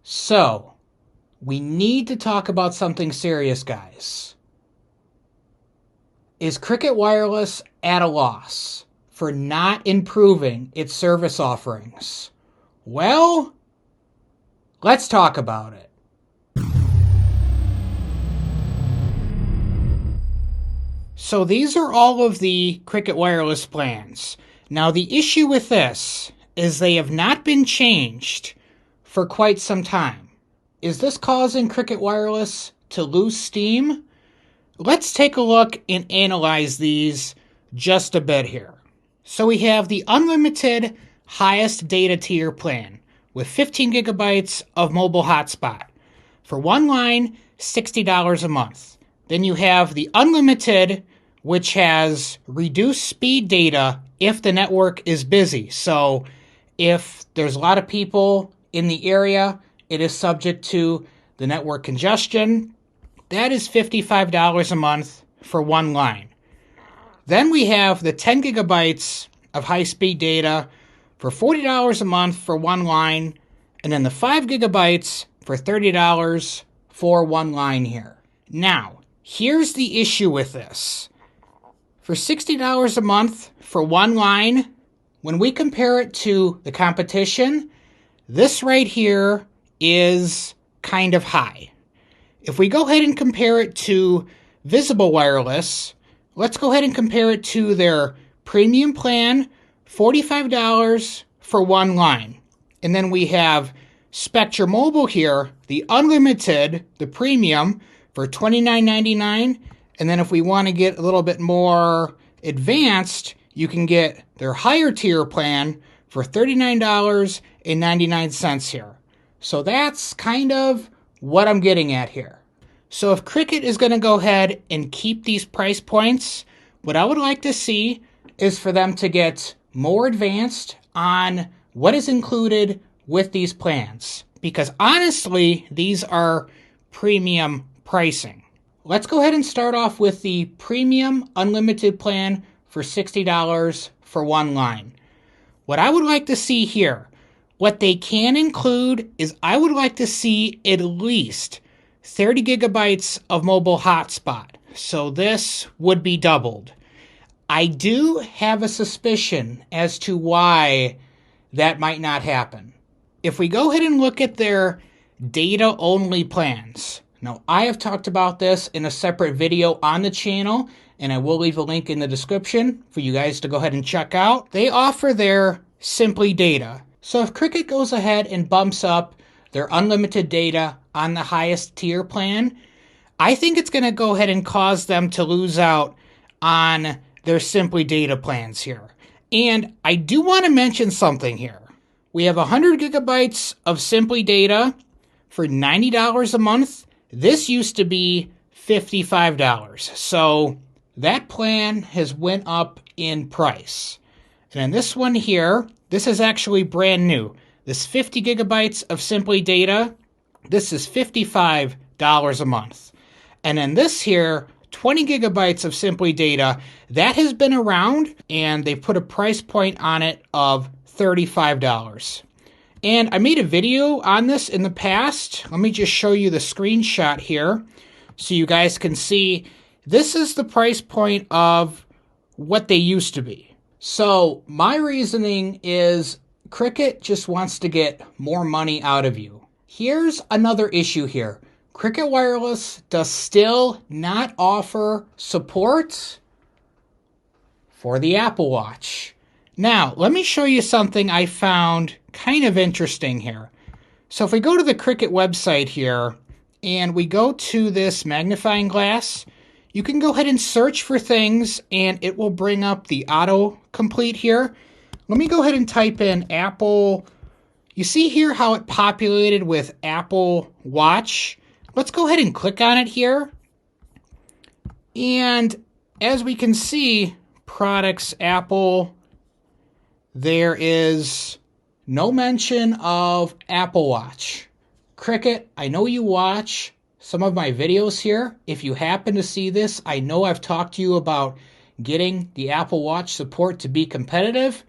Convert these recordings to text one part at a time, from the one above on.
So, we need to talk about something serious, guys. Is Cricket Wireless at a loss for not improving its service offerings? Well, let's talk about it. So these are all of the Cricket Wireless plans. Now the issue with this is they have not been changed for quite some time. Is this causing Cricket Wireless to lose steam? Let's take a look and analyze these just a bit here. So we have the unlimited highest data tier plan with 15 gigabytes of mobile hotspot. For one line, $60 a month. Then you have the unlimited, which has reduced speed data if the network is busy. So if there's a lot of people in the area, it is subject to the network congestion. That is $55 a month for one line. Then we have the 10 gigabytes of high-speed data for $40 a month for one line, and then the 5 gigabytes for $30 for one line here. Now, here's the issue with this. For $60 a month for one line, when we compare it to the competition, this right here is kind of high. If we go ahead and compare it to Visible Wireless, let's go ahead and compare it to their premium plan, $45 for one line. And then we have Spectrum Mobile here, the unlimited, the premium, for $29.99. And then if we want to get a little bit more advanced, you can get their higher tier plan for $39.99 here. So that's kind of what I'm getting at here. So if Cricket is going to go ahead and keep these price points, what I would like to see is for them to get more advanced on what is included with these plans. Because honestly, these are premium pricing. Let's go ahead and start off with the premium unlimited plan for $60 for one line. What I would like to see here, what they can include is I would like to see at least 30 gigabytes of mobile hotspot. So this would be doubled. I do have a suspicion as to why that might not happen. If we go ahead and look at their data-only plans. Now, I have talked about this in a separate video on the channel, and I will leave a link in the description for you guys to go ahead and check out. They offer their Simply Data. So if Cricket goes ahead and bumps up their unlimited data on the highest tier plan, I think it's going to go ahead and cause them to lose out on their Simply Data plans here. And I do want to mention something here. We have 100 gigabytes of Simply Data for $90 a month. This used to be $55. So that plan has went up in price. And then this one here, this is actually brand new. This 50 gigabytes of Simply Data, this is $55 a month. And then this here, 20 gigabytes of Simply Data, that has been around, and they put a price point on it of $35. And I made a video on this in the past. Let me just show you the screenshot here so you guys can see. This is the price point of what they used to be. So my reasoning is Cricket just wants to get more money out of you. Here's another issue here. Cricket Wireless does still not offer support for the Apple Watch. Now, let me show you something I found kind of interesting here. So if we go to the Cricket website here and we go to this magnifying glass, you can go ahead and search for things and it will bring up the autocomplete here. Let me go ahead and type in Apple. You see here how it populated with Apple Watch? Let's go ahead and click on it here. And as we can see, products Apple, there is no mention of Apple Watch. Cricket, I know you watch some of my videos here. If you happen to see this, I know I've talked to you about getting the Apple Watch support to be competitive.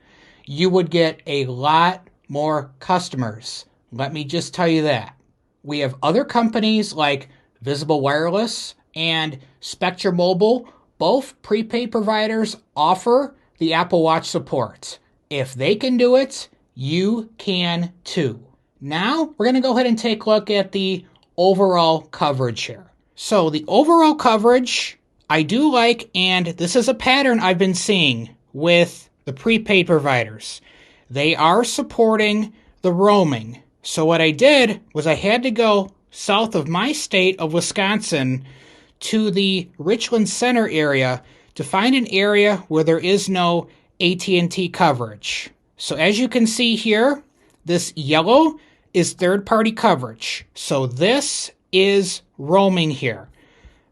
You would get a lot more customers. Let me just tell you that. We have other companies like Visible Wireless and Spectrum Mobile. Both prepaid providers offer the Apple Watch support. If they can do it, you can too. Now, we're going to go ahead and take a look at the overall coverage here. So the overall coverage I do like, and this is a pattern I've been seeing with the prepaid providers. They are supporting the roaming. So what I did was I had to go south of my state of Wisconsin to the Richland Center area to find an area where there is no AT&T coverage. So as you can see here, this yellow is third-party coverage. So this is roaming here.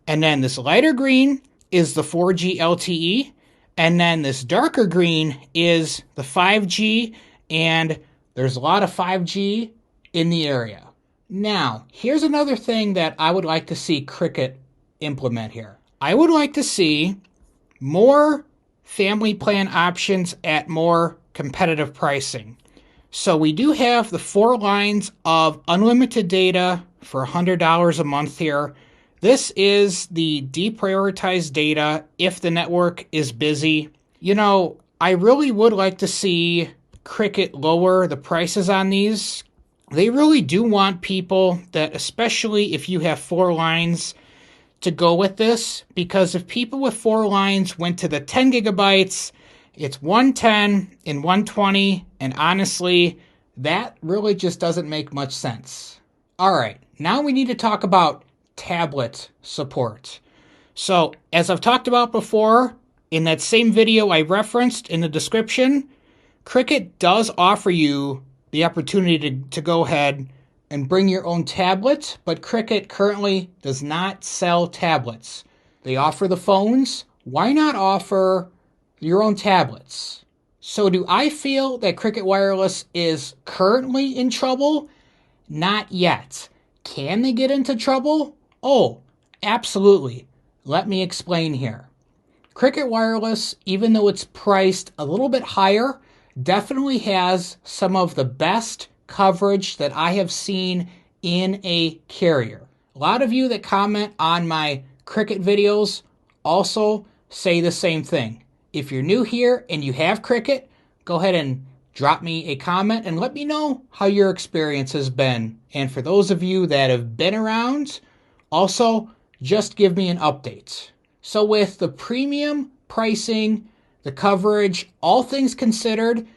And then this lighter green is the 4G LTE. And then this darker green is the 5G. And there's a lot of 5G in the area. Now, here's another thing that I would like to see Cricket implement here. I would like to see more family plan options at more competitive pricing. So we do have the 4 lines of unlimited data for $100 a month here. This is the deprioritized data if the network is busy. You know, I really would like to see Cricket lower the prices on these. They really do want people that, especially if you have 4 lines, to go with this, because if people with 4 lines went to the 10 gigabytes, it's 110 and 120, and honestly, that really just doesn't make much sense. All right, now we need to talk about tablet support. So, as I've talked about before, in that same video I referenced in the description, Cricket does offer you the opportunity to go ahead and bring your own tablet, but Cricket currently does not sell tablets. They offer the phones. Why not offer your own tablets? So do I feel that Cricket Wireless is currently in trouble? Not yet. Can they get into trouble? Oh, absolutely. Let me explain here. Cricket Wireless, even though it's priced a little bit higher, definitely has some of the best coverage that I have seen in a carrier. A lot of you that comment on my Cricket videos also say the same thing. If you're new here and you have Cricket, go ahead and drop me a comment and let me know how your experience has been. And for those of you that have been around, also just give me an update. So with the premium pricing, the coverage, all things considered,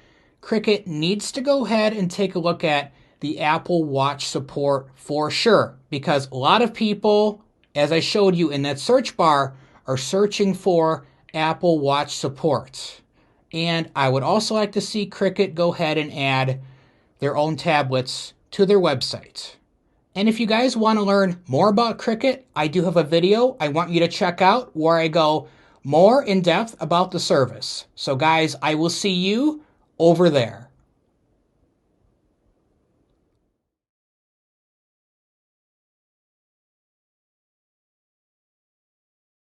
Cricket needs to go ahead and take a look at the Apple Watch support for sure, because a lot of people, as I showed you in that search bar, are searching for Apple Watch support. And I would also like to see Cricket go ahead and add their own tablets to their website. And if you guys want to learn more about Cricket, I do have a video I want you to check out where I go more in depth about the service. So guys, I will see you over there.